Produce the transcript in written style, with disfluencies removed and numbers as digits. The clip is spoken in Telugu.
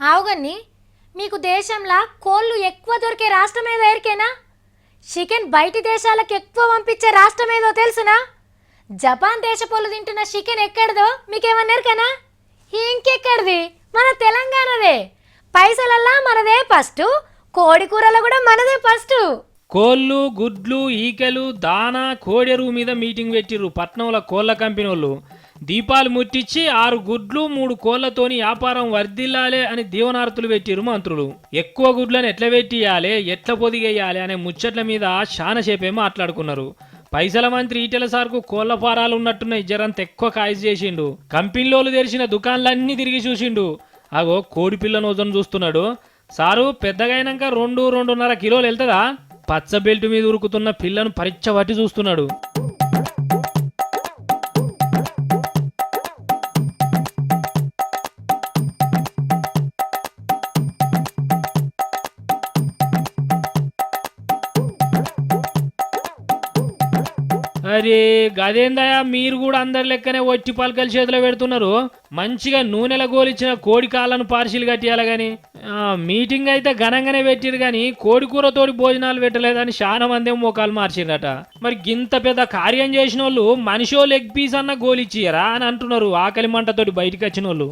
ఆవుగన్ని మీకు దేశంలో కోళ్ళు ఎక్కువ దొరికే రాష్ట్రం ఏదో ఎరికేనా? చికెన్ బయటి దేశాలకు ఎక్కువ పంపించే రాష్ట్రం ఏదో తెలుసునా? జపాన్ దేశపోళ్ళు తింటున్న చికెన్ ఎక్కడదో మీకేమన్నా ఎరికేనా? ఇంకెక్కడిది? మన తెలంగాణదే. పైసలల్లా మనదే ఫస్ట్, కోడి కూరలో కూడా మనదే ఫస్ట్. కోళ్ళు, గుడ్లు, ఈకలు, దానా, కోడెరువు మీద మీటింగ్ పెట్టిర్రు పట్నంలో కోళ్ళ కంపెనీ వాళ్ళు. దీపాలు ముట్టించి 6 గుడ్లు 3 కోళ్లతోని వ్యాపారం వర్ధిల్లాలే అని దీవనార్తులు పెట్టిర్రు మంత్రులు. ఎక్కువ గుడ్లను ఎట్లా పెట్టియాలి, ఎట్లా పొదిగేయాలి అనే ముచ్చట్ల మీద చాలాసేపే మాట్లాడుకున్నారు. పైసల మంత్రి ఈటెల సార్కు కోళ్ల ఫారాలు ఉన్నట్టున్న జరంత ఎక్కువ కాయసు చేసిండు. కంపెనీలోళ్ళు తెరిచిన దుకాణాలన్నీ తిరిగి చూసిండు. అగో కోడి పిల్ల నోజను చూస్తున్నాడు. సారు పెద్దగైనాక 2-2.5 కిలోలు వెళ్తుందా? పచ్చ బెల్ట్ మీద ఉరుకుతున్న పిల్లను పరీక్ష పట్టి చూస్తున్నాడు. అరే గదేందయా, మీరు కూడా అందరి లెక్కనే ఒట్టి పలకలు చేతిలో పెడుతున్నారు. మంచిగా నూనెల గోలిచ్చిన కోడి కాళ్ళను పార్సిల్ కట్టియాలి గాని. మీటింగ్ అయితే ఘనంగానే పెట్టిరు గాని కోడి కూరతోటి భోజనాలు పెట్టలేదని చాలా మంది మోకాలు మార్చిరట. మరి గింత పెద్ద కార్యం చేసిన వాళ్ళు మనిషో లెగ్ పీస్ అన్న గోలిచ్చియరా అని అంటున్నారు ఆకలి మంటతోటి బయటకు వచ్చిన వాళ్ళు.